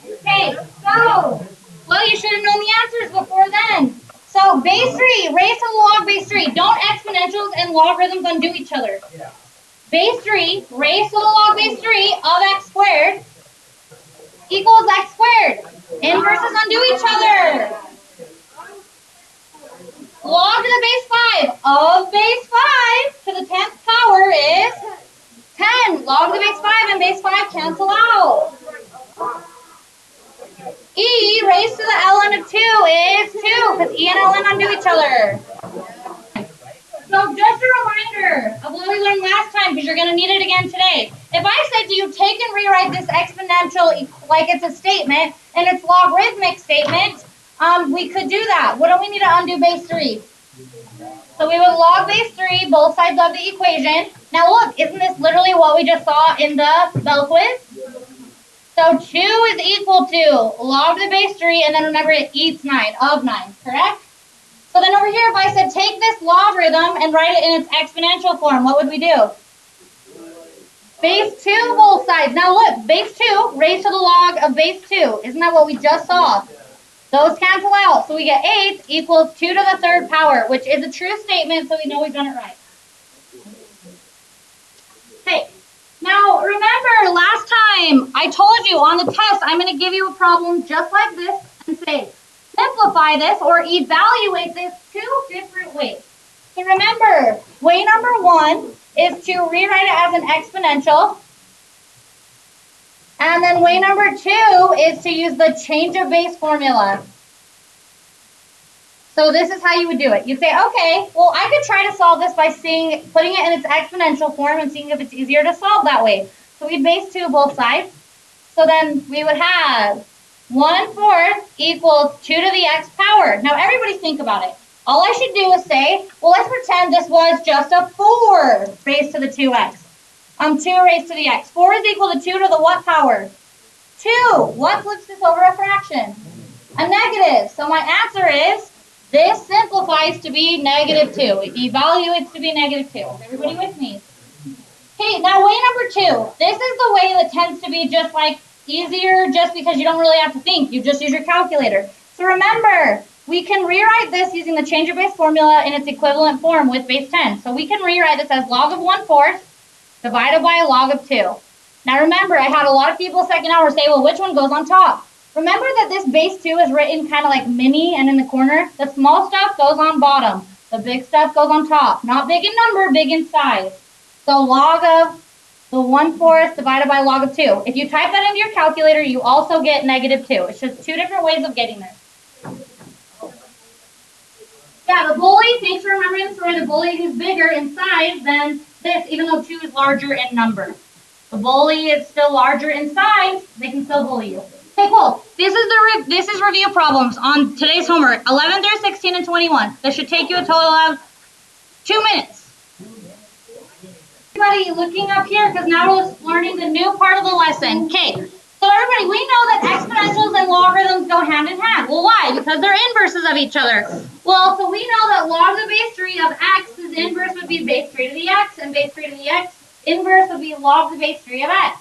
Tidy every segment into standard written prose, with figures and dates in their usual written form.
Okay, so, well, you should have known the answers before then. So base 3, raised to the log base 3. Don't exponentials and logarithms undo each other. Base 3 raised to the log base 3 of x squared equals x squared. Inverses undo each other. Log to the base 5 of base 5 to the 10th power is 10. Log to the base 5 and base 5 cancel out. E raised to the ln of 2 is 2 because E and ln undo each other. So just a reminder of what we learned last time because you're going to need it again today. If I said to you, take and rewrite this exponential like it's a statement and it's logarithmic statement, we could do that. What do we need to undo base 3? So we would log base 3, both sides of the equation. Now look, isn't this literally what we just saw in the bell quiz? So 2 is equal to log the base 3, and then remember it eats 9, of 9, correct? So then over here, if I said take this logarithm and write it in its exponential form, what would we do? Base 2 both sides. Now look, base 2 raised to the log of base 2. Isn't that what we just saw? Those cancel out. So we get 8 equals 2 to the 3rd power, which is a true statement, so we know we've done it right. Okay. Now remember, last time I told you on the test, I'm going to give you a problem just like this and say, simplify this or evaluate this 2 different ways. So remember, way number 1 is to rewrite it as an exponential. And then way number 2 is to use the change of base formula. So this is how you would do it. You'd say, okay, well, I could try to solve this by putting it in its exponential form and seeing if it's easier to solve that way. So we'd base 2 both sides. So then we would have 1/4 equals 2 to the x power. Now everybody think about it. All I should do is say, well, let's pretend this was just a 4 raised to the 2x. 2 raised to the x. 4 is equal to 2 to the what power? 2. What flips this over a fraction? A negative. So my answer is, this simplifies to be -2. It evaluates to be -2. Is everybody with me? Okay, now way number 2. This is the way that tends to be just like easier just because you don't really have to think. You just use your calculator. So remember, we can rewrite this using the change of base formula in its equivalent form with base 10. So we can rewrite this as log of 1/4 divided by log of 2. Now remember, I had a lot of people second hour say, well, which one goes on top? Remember that this base 2 is written kind of like mini and in the corner. The small stuff goes on bottom. The big stuff goes on top. Not big in number, big in size. So log of the 1/4 divided by log of 2. If you type that into your calculator, you also get -2. It's just 2 different ways of getting there. Yeah, the bully, thanks for remembering the story. The bully is bigger in size than this, even though 2 is larger in number. The bully is still larger in size. They can still bully you. Okay, cool. This is review problems on today's homework, 11 through 16 and 21. This should take you a total of 2 minutes. Everybody looking up here, because now we're learning the new part of the lesson. Okay, so everybody, we know that exponentials and logarithms go hand in hand. Well, why? Because they're inverses of each other. Well, so we know that log of base 3 of x's inverse would be base 3 to the x, and base 3 to the x inverse would be log the base 3 of x.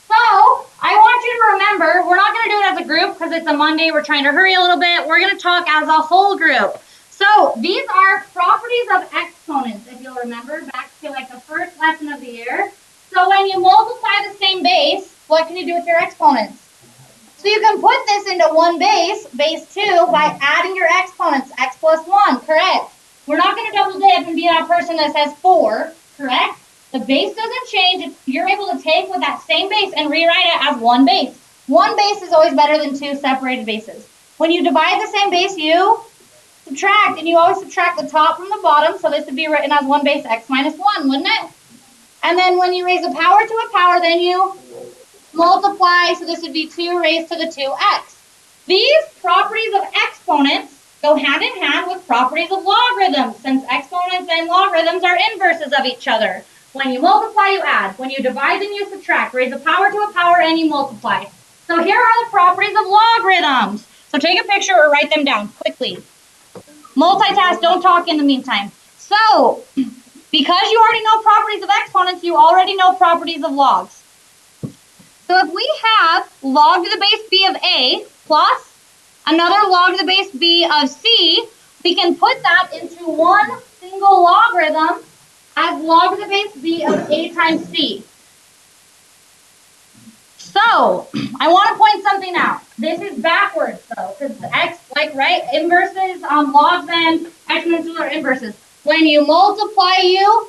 So, I want you to remember, we're not going to do it as a group because it's a Monday, we're trying to hurry a little bit. We're going to talk as a whole group. So, these are properties of exponents, if you'll remember, back to like the first lesson of the year. So, when you multiply the same base, what can you do with your exponents? So, you can put this into one base, base 2, by adding your exponents, x plus 1, correct? We're not going to double dip and be that person that says 4, correct? The base doesn't change. You're able to take with that same base and rewrite it as one base. One base is always better than 2 separated bases. When you divide the same base, you subtract, and you always subtract the top from the bottom, so this would be written as one base x minus 1, wouldn't it? And then when you raise a power to a power, then you multiply, so this would be 2 raised to the 2x. These properties of exponents go hand in hand with properties of logarithms, since exponents and logarithms are inverses of each other. When you multiply, you add. When you divide, then you subtract. Raise a power to a power, and you multiply. So here are the properties of logarithms. So take a picture or write them down quickly. Multitask, don't talk in the meantime. So, because you already know properties of exponents, you already know properties of logs. So if we have log to the base b of a plus another log to the base b of c, we can put that into one single logarithm as log to the base b of a times c. So I want to point something out. This is backwards though, because x, like, right, inverses, logs and exponentials are inverses. When you multiply, you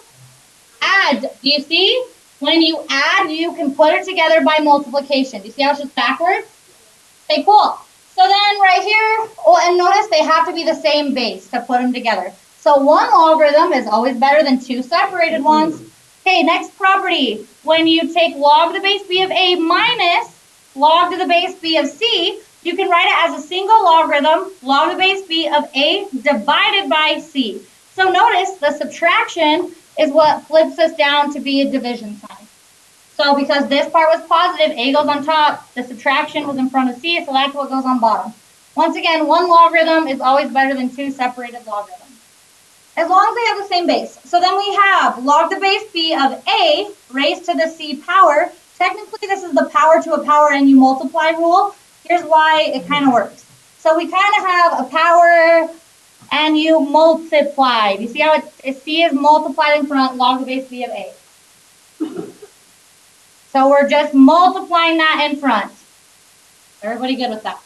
add. Do you see? When you add, you can put it together by multiplication. Do you see how it's just backwards? Okay, cool. So then right here, oh, and notice they have to be the same base to put them together. So one logarithm is always better than two separated ones. Okay, next property. When you take log to the base b of a minus log to the base b of c, you can write it as a single logarithm, log to the base b of a divided by c. So notice the subtraction is what flips us down to be a division sign. So because this part was positive, a goes on top, the subtraction was in front of c, so that's what goes on bottom. Once again, one logarithm is always better than two separated logarithms, as long as they have the same base. So then we have log the base b of a raised to the c power. Technically, this is the power to a power and you multiply rule. Here's why it kind of works. So we kind of have a power and you multiply. You see how c is multiplied in front, log the base b of a. So we're just multiplying that in front. Everybody good with that?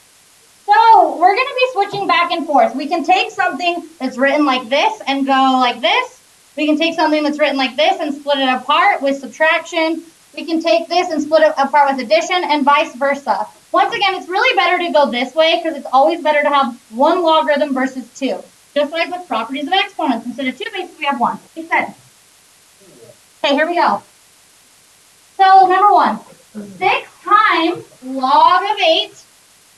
So we're going to be switching back and forth. We can take something that's written like this and go like this. We can take something that's written like this and split it apart with subtraction. We can take this and split it apart with addition and vice versa. Once again, it's really better to go this way because it's always better to have one logarithm versus two. Just like with properties of exponents. Instead of two bases, we have one. Like I said. Okay, here we go. So number one, 6 times log of 8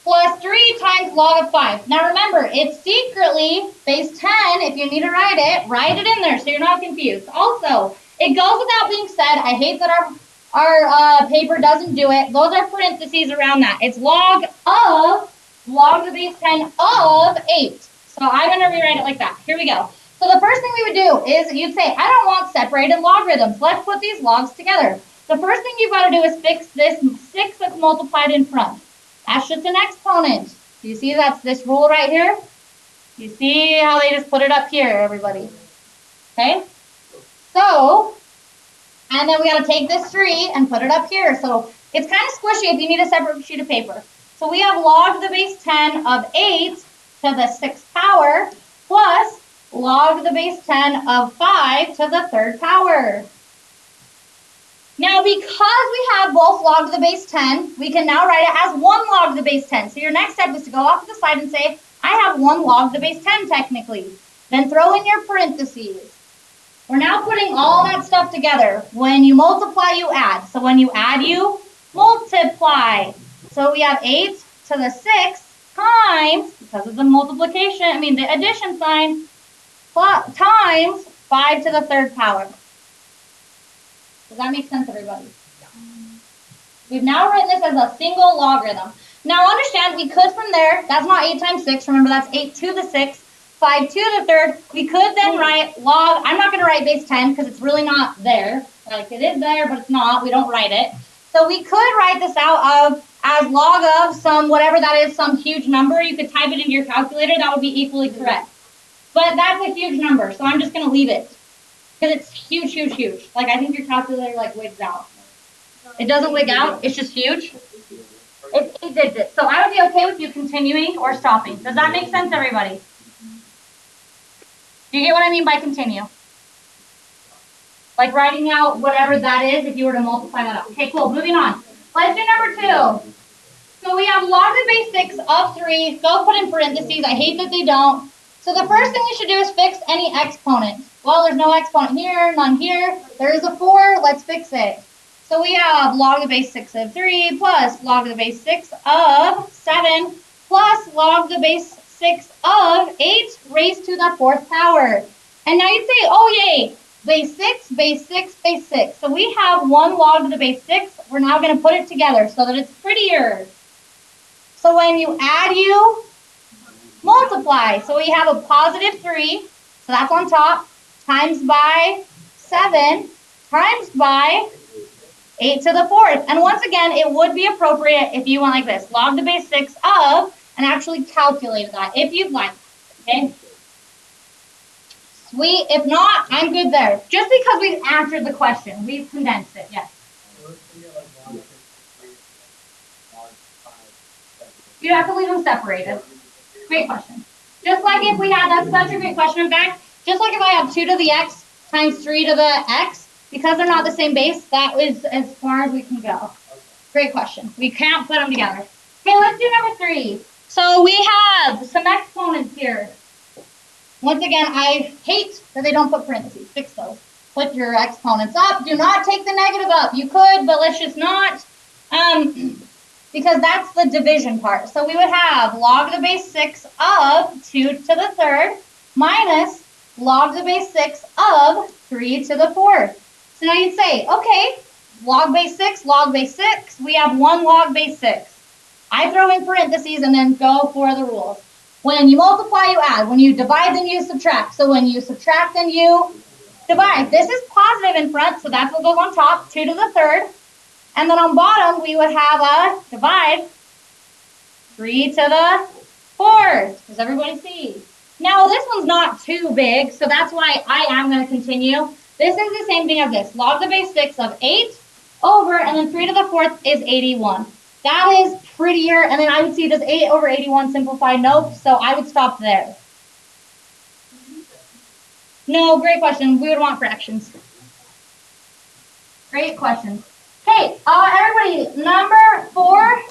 plus 3 times log of 5. Now remember, it's secretly base 10. If you need to write it in there so you're not confused. Also, it goes without being said, I hate that our paper doesn't do it. Those are parentheses around that. It's log to the base 10 of 8. So I'm going to rewrite it like that. Here we go. So the first thing we would do is you'd say, I don't want separated logarithms. Let's put these logs together. The first thing you've got to do is fix this 6 that's multiplied in front. That's just an exponent. Do you see that's this rule right here? You see how they just put it up here, everybody? Okay? So, and then we got to take this 3 and put it up here. So it's kind of squishy if you need a separate sheet of paper. So we have log to the base 10 of 8 to the 6th power plus log to the base 10 of 5 to the 3rd power. Now, because we have both log to the base 10, we can now write it as 1 log to the base 10. So your next step is to go off to the side and say, I have 1 log to the base 10 technically. Then throw in your parentheses. We're now putting all that stuff together. When you multiply, you add. So when you add, you multiply. So we have 8 to the 6 times, because of the multiplication, the addition sign, times 5 to the 3rd power. Does that make sense, everybody? Yeah. We've now written this as a single logarithm. Now understand, we could from there, that's not 8 times 6, remember that's 8 to the 6th, 5 to the 3rd. We could then write log, I'm not going to write base 10 because it's really not there. Like it is there, but it's not, we don't write it. So we could write this out as log of some, whatever that is, some huge number. You could type it into your calculator, that would be equally correct. But that's a huge number, so I'm just going to leave it. Because it's huge, huge, huge. Like, I think your calculator, wigs out. It doesn't wig out. It's just huge. It's 8 digits. So I would be okay with you continuing or stopping. Does that make sense, everybody? Do you get what I mean by continue? Like writing out whatever that is if you were to multiply that out. Okay, cool. Moving on. Let's do number 2. So we have log to the base 6 of 3. Go put in parentheses. I hate that they don't. So the first thing we should do is fix any exponent. Well, there's no exponent here, none here. There is a 4. Let's fix it. So we have log to the base 6 of 3 plus log to the base 6 of 7 plus log to the base 6 of 8 raised to the 4th power. And now you'd say, oh yay, base 6, base 6, base 6. So we have 1 log to the base 6. We're now going to put it together so that it's prettier. So when you add, you multiply. So we have a positive 3, so that's on top, times by 7, times by 8 to the 4th. And once again, it would be appropriate if you went like this, log the base 6 of, and actually calculated that, if you'd like, okay? Sweet. If not, I'm good there. Just because we've answered the question. We've condensed it, yes. You have to leave them separated. Great question. Just like if we had, that's such a great question, in fact, just like if I have 2 to the x times 3 to the x, because they're not the same base, that is as far as we can go. Great question. We can't put them together. Okay, let's do number 3. So we have some exponents here. Once again, I hate that they don't put parentheses. Fix those. Put your exponents up. Do not take the negative up. You could, but let's just not. Because that's the division part. So we would have log the base 6 of 2 to the 3rd minus log the base 6 of 3 to the 4th. So now you'd say, okay, log base 6, we have 1 log base 6. I throw in parentheses and then go for the rules. When you multiply, you add. When you divide, then you subtract. So when you subtract, then you divide. This is positive in front, so that's what goes on top, 2 to the 3rd. And then on bottom, we would have a divide, 3 to the 4th. Does everybody see? Now, this one's not too big, so that's why I am going to continue. This is the same thing as this. Log the base 6 of 8 over, and then 3 to the 4th is 81. That is prettier, and then I would see, does 8 over 81 simplify? Nope, so I would stop there. No, great question. We would want fractions. Great question. Okay, everybody, number 4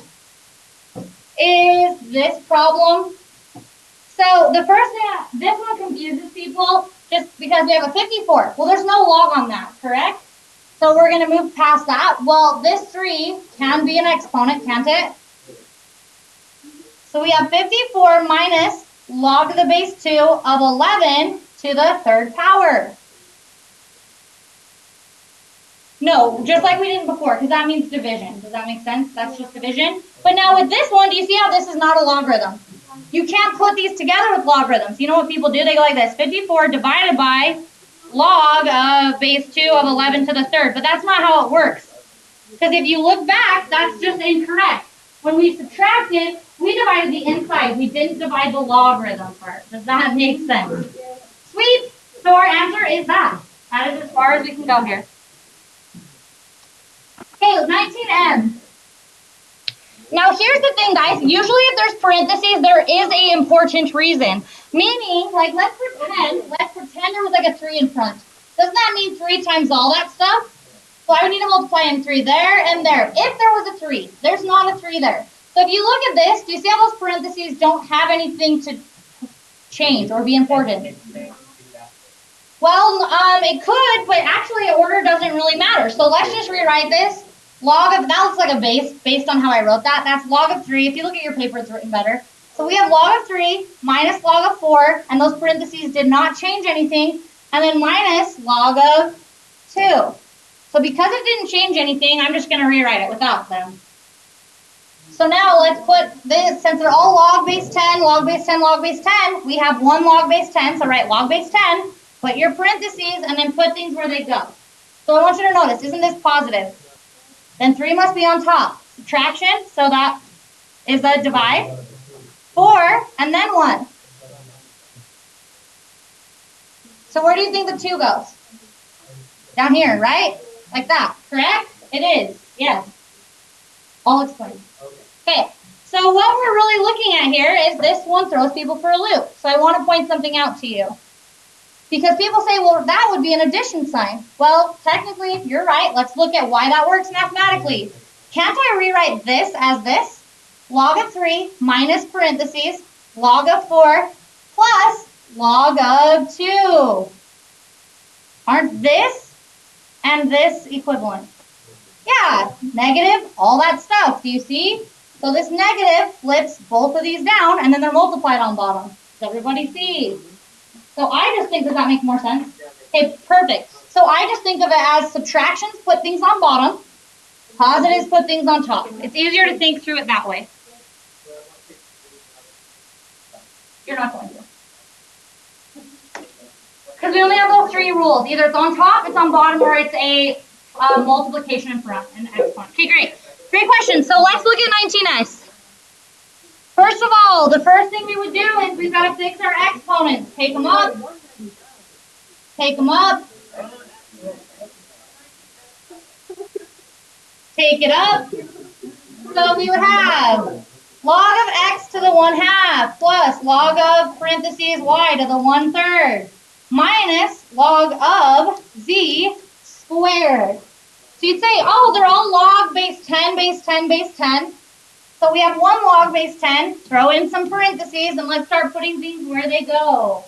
is this problem. So the first thing, this one confuses people just because we have a 54. Well, there's no log on that, correct? So we're going to move past that. Well, this 3 can be an exponent, can't it? So we have 54 minus log the base 2 of 11 to the 3rd power. No, just like we did before, because that means division. Does that make sense? That's just division. But now with this one, do you see how this is not a logarithm? You can't put these together with logarithms. You know what people do? They go like this, 54 divided by log of base 2 of 11 to the 3rd. But that's not how it works. Because if you look back, that's just incorrect. When we subtracted, we divided the inside. We didn't divide the logarithm part. Does that make sense? Sweet. So our answer is that. That is as far as we can go here. Okay, 19M. Now here's the thing, guys. Usually if there's parentheses, there is an important reason. Meaning, like let's pretend there was like a 3 in front. Doesn't that mean 3 times all that stuff? So I would need to multiply in 3 there and there. If there was a 3, there's not a 3 there. So if you look at this, do you see how those parentheses don't have anything to change or be important? Well, it could, but actually order doesn't really matter. So let's just rewrite this. Log of, that looks like a base based on how I wrote that. That's log of 3. If you look at your paper, it's written better. So we have log of 3 minus log of 4, and those parentheses did not change anything, and then minus log of 2. So because it didn't change anything, I'm just going to rewrite it without them. So now let's put this, since they're all log base 10, log base 10, log base 10, we have 1 log base 10, so write log base 10, put your parentheses, and then put things where they go. So I want you to notice, isn't this positive? Then 3 must be on top. Subtraction, so that is a divide. 4, and then 1. So where do you think the 2 goes? Down here, right? Like that, correct? It is, yes. I'll explain. Okay, so what we're really looking at here is this one throws people for a loop. So I want to point something out to you. Because people say, well, that would be an addition sign. Well, technically, you're right. Let's look at why that works mathematically. Can't I rewrite this as this? Log of 3 minus parentheses, log of 4 plus log of 2. Aren't this and this equivalent? Yeah, negative, all that stuff. Do you see? So this negative flips both of these down, and then they're multiplied on bottom. Does everybody see? So I just think, does that make more sense? Okay, perfect. So I just think of it as subtractions put things on bottom, positives put things on top. It's easier to think through it that way. You're not going to. Because we only have those 3 rules. Either it's on top, it's on bottom, or it's a multiplication in front and exponent. Okay, great. Great question. So let's look at 19x. First of all, the first thing we would do is we've got to fix our exponents. Take them up. Take them up. Take it up. So we would have log of x to the 1/2 plus log of parentheses y to the 1/3 minus log of z squared. So you'd say, oh, they're all log base 10, base 10, base 10. So we have one log base 10, throw in some parentheses, and let's start putting things where they go.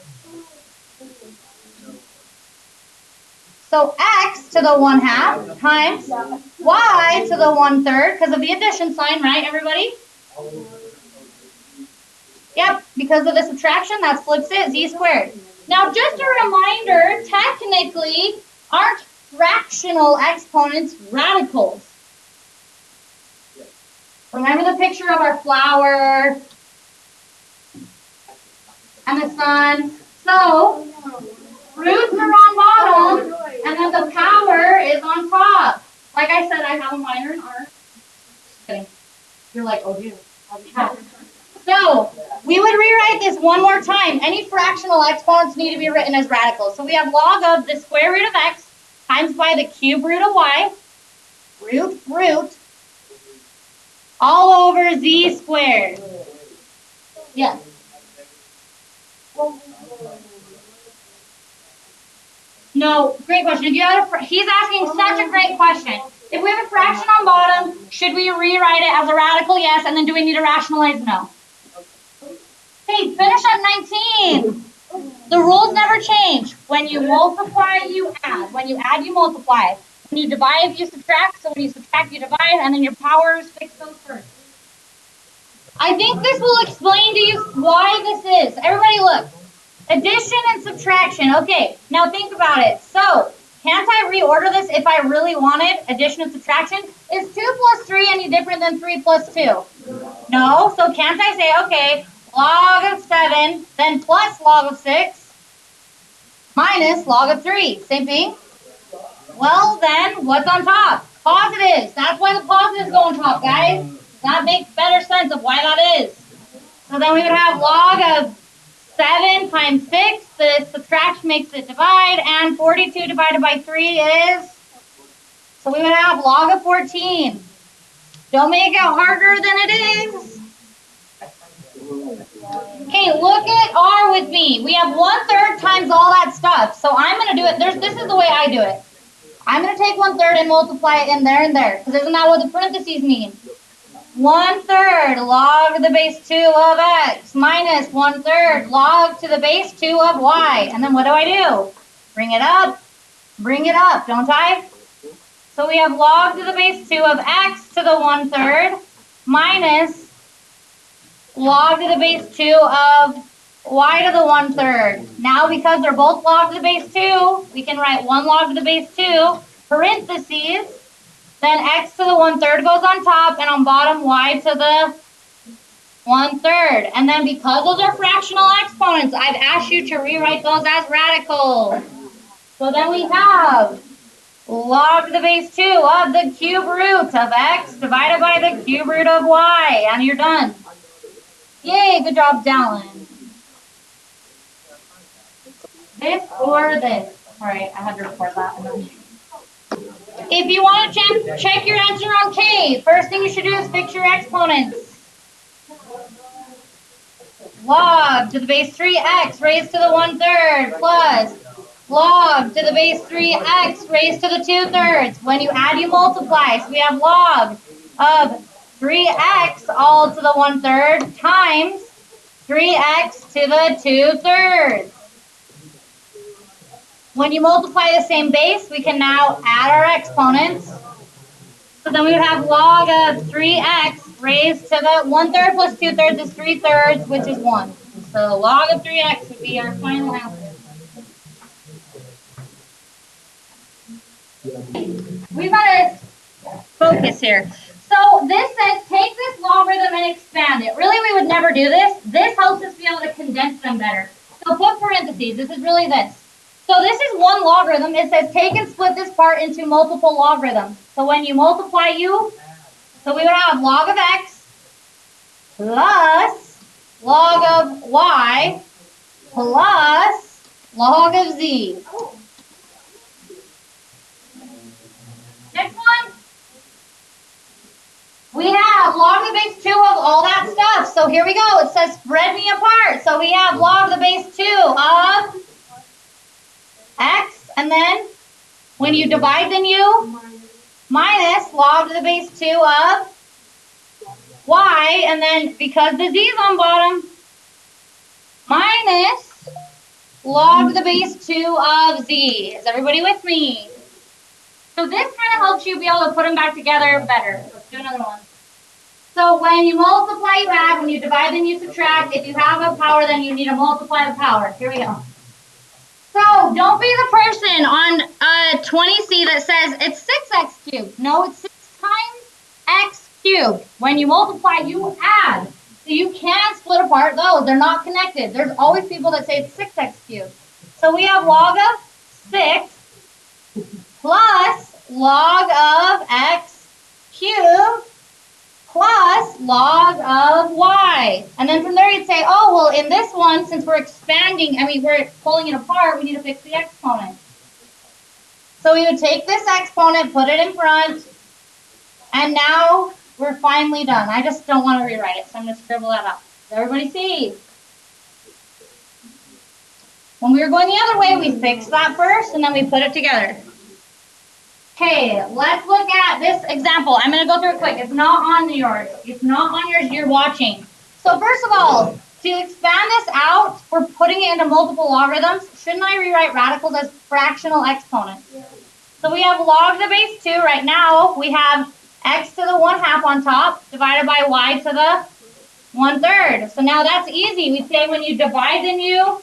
So x to the 1/2 times y to the 1/3, because of the addition sign, right, everybody? Yep, because of the subtraction, that flips it, z squared. Now, just a reminder, technically, aren't fractional exponents radicals? Remember the picture of our flower and the sun? So, roots are on bottom, and then the power is on top. Like I said, I have a minor in art. Just kidding. You're like, oh, dude. So, we would rewrite this one more time. Any fractional exponents need to be written as radicals. So we have log of the square root of x times by the cube root of y, root, all over z squared. Yes. No, great question. If you have he's asking such a great question. If we have a fraction on bottom, should we rewrite it as a radical? Yes. And then do we need to rationalize? No. Okay, finish at 19. The rules never change. When you multiply, you add. When you add, you multiply. When you divide, you subtract. So when you subtract, you divide. And then your powers, fix those first. I think this will explain to you why this is. Everybody look. Addition and subtraction. Okay, now think about it. So, can't I reorder this if I really wanted addition and subtraction? Is 2 plus 3 any different than 3 plus 2? No, so can't I say, okay, log of 7, then plus log of 6, minus log of 3. Same thing? Well, then, what's on top? Positives. That's why the positives go on top, guys. That makes better sense of why that is. So then we would have log of 7 times 6, the subtraction makes it divide, and 42 divided by 3 is, so we would have log of 14. Don't make it harder than it is. Okay, look at R with me. We have 1/3 times all that stuff. So I'm going to do it, this is the way I do it. I'm going to take 1/3 and multiply it in there and there, because isn't that what the parentheses mean? 1/3 log to the base 2 of x minus 1/3 log to the base 2 of y. And then what do? Bring it up, don't I? So we have log to the base 2 of x to the 1/3 minus log to the base 2 of y to the 1/3. Now, because they're both log to the base 2, we can write 1 log to the base 2, parentheses, then x to the 1/3 goes on top, and on bottom, y to the 1/3. And then because those are fractional exponents, I've asked you to rewrite those as radicals. So then we have log to the base 2 of the cube root of x divided by the cube root of y. And you're done. Yay, good job, Dallin. This or this. All right, I had to record that. If you want to check your answer on K, first thing you should do is fix your exponents. Log to the base 3x raised to the 1/3 plus log to the base 3x raised to the 2/3. When you add, you multiply. So we have log of 3x all to the 1/3 times 3x to the 2/3. When you multiply the same base, we can now add our exponents. So then we would have log of 3x raised to the 1/3 plus 2/3 is 3/3, which is 1. So log of 3x would be our final answer. We've got to focus here. So this says take this logarithm and expand it. Really, we would never do this. This helps us be able to condense them better. So put parentheses. This is really this. So this is one logarithm. It says take and split this part into multiple logarithms. So when you multiply so we would have log of x plus log of y plus log of z. Next one. We have log the base 2 of all that stuff. So here we go. It says spread me apart. So we have log the base 2 of x, and then when you divide the u, minus log to the base 2 of y, and then because the z is on bottom, minus log to the base 2 of z. Is everybody with me? So this kind of helps you be able to put them back together better. Let's do another one. So when you multiply, you add. When you divide, then you subtract. If you have a power, then you need to multiply the power. Here we go. So don't be the person on 20C that says it's 6x cubed. No, it's 6 times x cubed. When you multiply, you add. So you can split apart those. They're not connected. There's always people that say it's 6x cubed. So we have log of 6 plus log of x cubed plus log of y. And then from there you'd say, oh, well, in this one, since we're expanding, we're pulling it apart, we need to fix the exponent. So we would take this exponent, put it in front, and now we're finally done. I just don't want to rewrite it, so I'm going to scribble that up. Does everybody see? When we were going the other way, we fixed that first, and then we put it together. Okay, let's look at this example. I'm going to go through it quick. It's not on yours. It's not on yours. You're watching. So first of all, to expand this out, we're putting it into multiple logarithms. Shouldn't I rewrite radicals as fractional exponents? Yeah. So we have log to the base 2. Right now, we have x to the 1/2 on top divided by y to the 1/3. So now that's easy. We say when you divide the u,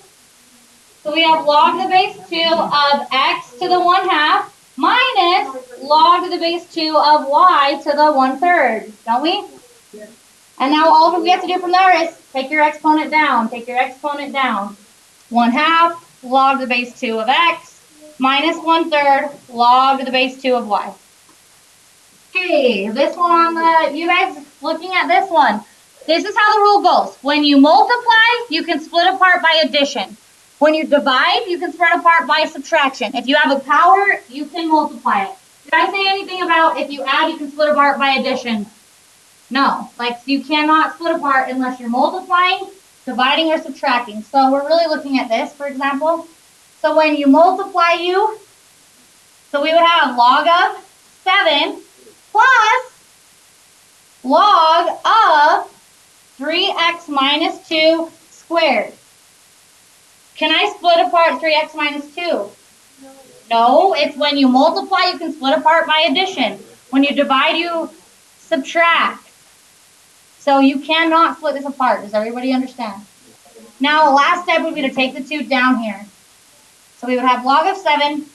so we have log to the base 2 of x to the 1/2 minus log to the base 2 of y to the 1/3, don't we? Yeah. And now all we have to do from there is take your exponent down, take your exponent down. 1/2 log to the base 2 of x minus 1/3 log to the base 2 of y. Okay, this one, you guys looking at this one. This is how the rule goes. When you multiply, you can split apart by addition. When you divide, you can spread apart by subtraction. If you have a power, you can multiply it. Did I say anything about if you add, you can split apart by addition? No. Like, you cannot split apart unless you're multiplying, dividing, or subtracting. So we're really looking at this, for example. So when you multiply so we would have log of 7 plus log of 3x minus 2 squared. Can I split apart 3x minus 2? No, it's when you multiply, you can split apart by addition. When you divide, you subtract. So you cannot split this apart. Does everybody understand? Now, the last step would be to take the 2 down here. So we would have log of 7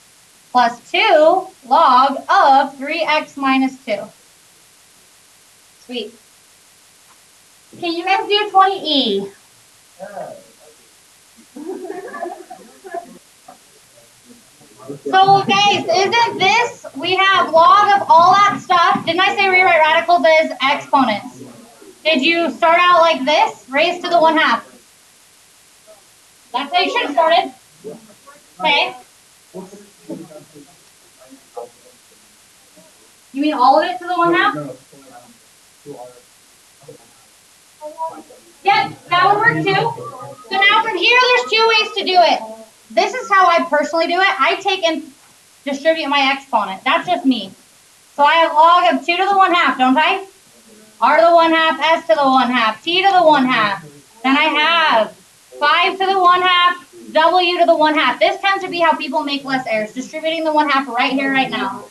plus 2 log of 3x minus 2. Sweet. Can you guys do 20E? So guys, isn't this, we have log of all that stuff. Didn't I say rewrite radicals as exponents? Did you start out like this? Raised to the 1/2. That's how you should have started. Okay. You mean all of it to the 1/2? Yep, that would work too. So now from here, there's 2 ways to do it. This is how I personally do it. I take and distribute my exponent. That's just me. So I have log of 2 to the 1/2, don't I? R to the 1/2, S to the 1/2, T to the 1/2. Then I have 5 to the 1/2, W to the 1/2. This tends to be how people make less errors. Distributing the 1/2 right here, right now.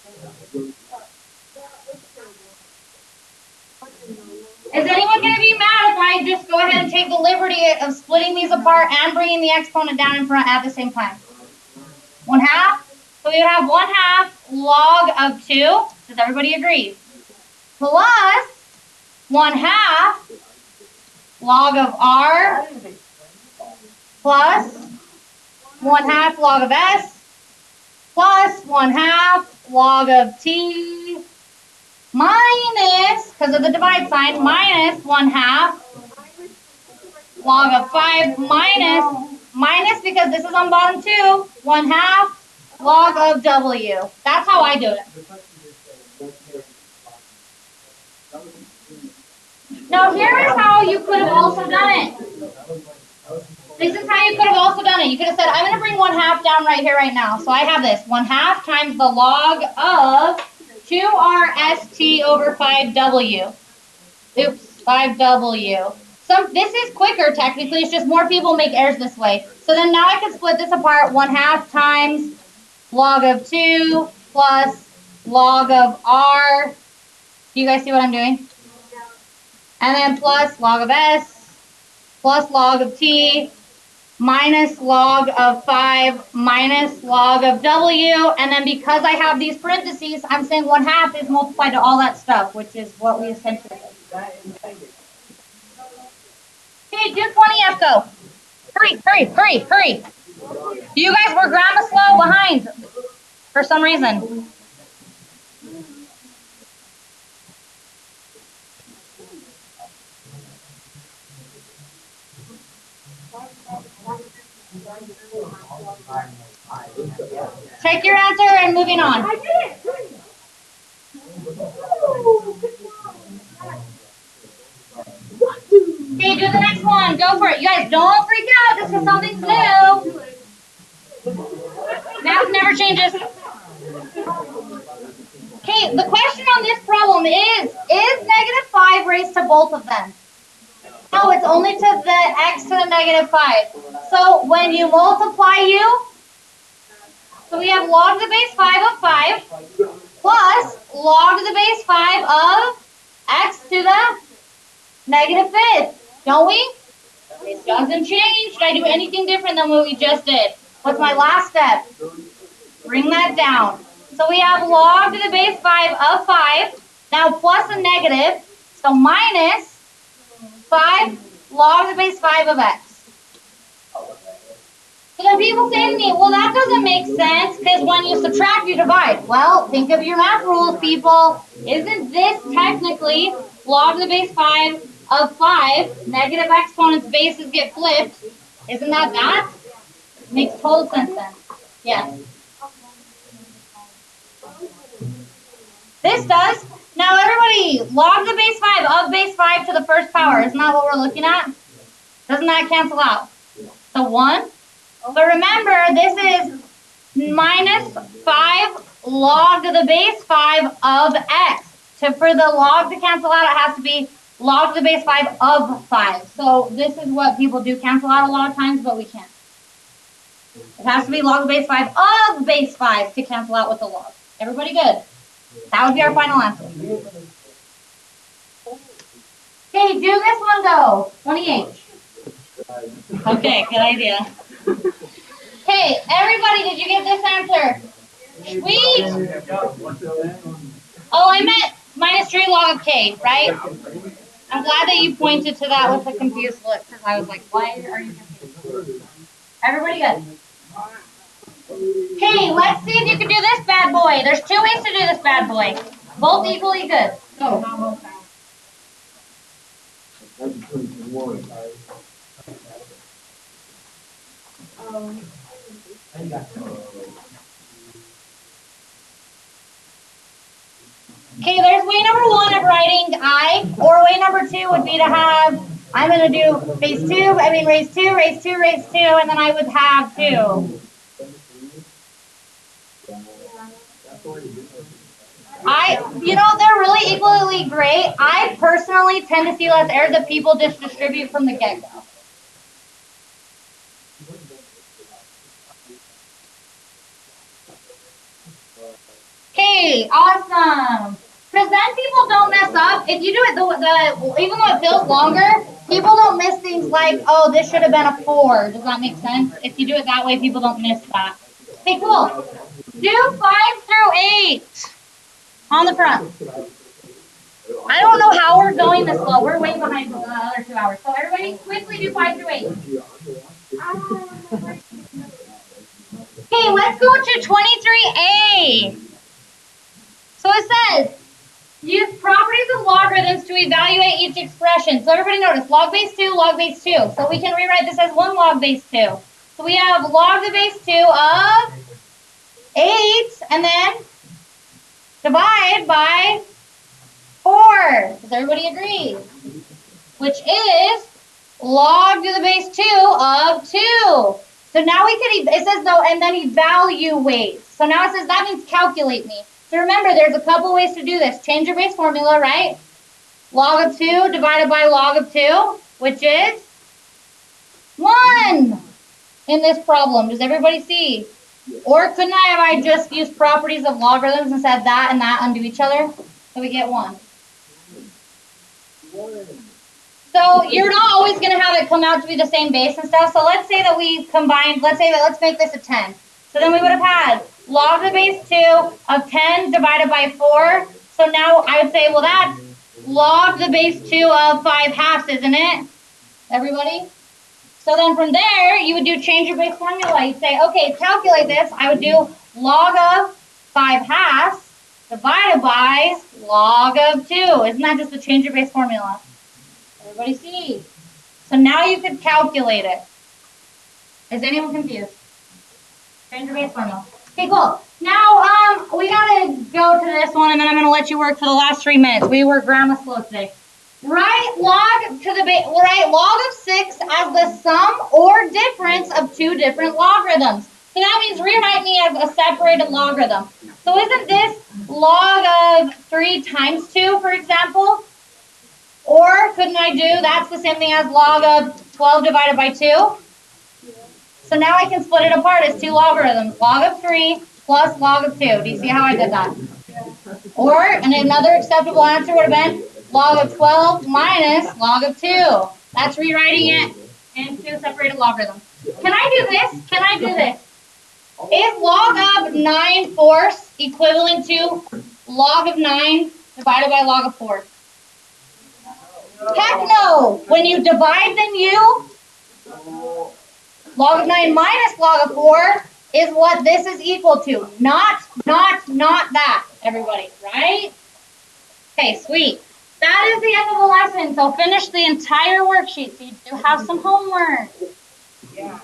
Is anyone going to be mad if I just go ahead and take the liberty of splitting these apart and bringing the exponent down in front at the same time? 1/2. So we would have 1/2 log of 2. Does everybody agree? Plus 1/2 log of R plus 1/2 log of s plus 1/2 log of t minus, because of the divide sign, minus 1/2 log of 5 minus because this is on bottom 2, 1/2 log of w. That's how I do it. Now here is how you could have also done it. This is how you could have also done it. You could have said, I'm going to bring 1/2 down right here, right now. So I have this, 1/2 times the log of 2rst over 5w. Oops, 5w. This is quicker, technically. It's just more people make errors this way. So then now I can split this apart. 1/2 times log of 2 plus log of r. Do you guys see what I'm doing? And then plus log of s plus log of t minus log of 5 minus log of w. And then because I have these parentheses, I'm saying 1/2 is multiplied to all that stuff, which is what we essentially did. Okay, do 20F, go. Hurry, hurry, hurry, hurry. You guys were grandma slow behind for some reason. Check your answer and moving on. Okay, do the next one. Go for it. You guys, don't freak out just because something's new. Math never changes. Okay, the question on this problem is -5 raised to both of them? No, it's only to the x to the -5. So when you multiply so we have log to the base 5 of 5 plus log to the base 5 of x to the -5th, don't we? This doesn't change. Should I do anything different than what we just did? What's my last step? Bring that down. So we have log to the base 5 of 5, now plus a negative, so minus 5 log to the base 5 of x. So then people say to me, well, that doesn't make sense because when you subtract, you divide. Well, think of your math rules, people. Isn't this technically log to the base 5 of 5, negative exponents bases get flipped? Isn't that? Makes total sense then. Yes. This does. Now everybody, log the base 5 of base 5 to the first power. Isn't that what we're looking at? Doesn't that cancel out? So 1. But remember, this is minus 5 log to the base 5 of x. For the log to cancel out, it has to be log to the base 5 of 5. So this is what people do cancel out a lot of times, but we can't. It has to be log to the base 5 of base 5 to cancel out with the log. Everybody good? That would be our final answer. Okay, do this one go. 28. Okay, good idea. Okay, everybody, did you get this answer? Sweet. Oh, I meant -3 log of k, right? I'm glad that you pointed to that with a confused look, because I was like, why are you confused? Everybody good? Okay, let's see if you can do this bad boy. There's 2 ways to do this bad boy. Both equally good. Go. Okay, there's way number 1 of writing I, or way number 2 would be to have, I'm going to do raise 2, raise 2, raise 2, raise 2, and then I would have 2. They're really equally great. I personally tend to see less errors that people just distribute from the get-go. Okay, awesome. Because then people don't mess up. If you do it, even though it feels longer, people don't miss things like, oh, this should have been a 4. Does that make sense? If you do it that way, people don't miss that. Okay, cool. Do 5 through 8 on the front. I don't know how we're going this slow. We're way behind the other 2 hours. So everybody quickly do 5 through 8. Okay, let's go to 23A. So it says, use properties of logarithms to evaluate each expression. So everybody notice, log base 2, log base 2. So we can rewrite this as 1 log base 2. So we have log the base 2 of 8, and then divide by 4. Does everybody agree? Which is log to the base 2 of 2. So now we can, it says though, and then evaluate. So now it says that means calculate me. So remember, there's a couple ways to do this. Change your base formula, right? Log of 2 divided by log of 2, which is 1 in this problem. Does everybody see? Or couldn't I just used properties of logarithms and said that and that undo each other? So we get 1. So you're not always going to have it come out to be the same base and stuff. So let's say that we combined, let's make this a 10. So then we would have had log the base 2 of 10 divided by 4. So now I would say, well, that's log the base 2 of 5 halves, isn't it? Everybody? So then from there, you would do change your base formula. You'd say, okay, calculate this. I would do log of 5 halves divided by log of 2. Isn't that just a change your base formula? Everybody see? So now you could calculate it. Is anyone confused? Change your base formula. Okay, cool. Now, we gotta go to this one, and then I'm gonna let you work for the last 3 minutes. We were grammar slow today. Write log to the base. Write log of 6 as the sum or difference of 2 different logarithms. So that means rewrite me as a separated logarithm. So isn't this log of 3 times 2, for example? Or couldn't I do, that's the same thing as log of 12 divided by 2? So now I can split it apart as 2 logarithms. Log of 3 plus log of 2. Do you see how I did that? Or, and another acceptable answer would have been log of 12 minus log of 2. That's rewriting it into separated logarithms. Can I do this? Can I do this? Is log of 9/4 equivalent to log of 9 divided by log of 4? Heck no. When you divide, then you log of 9 minus log of 4 is what this is equal to. Not that, everybody, right? Okay, sweet. That is the end of the lesson. So finish the entire worksheet so you do have some homework. Yeah.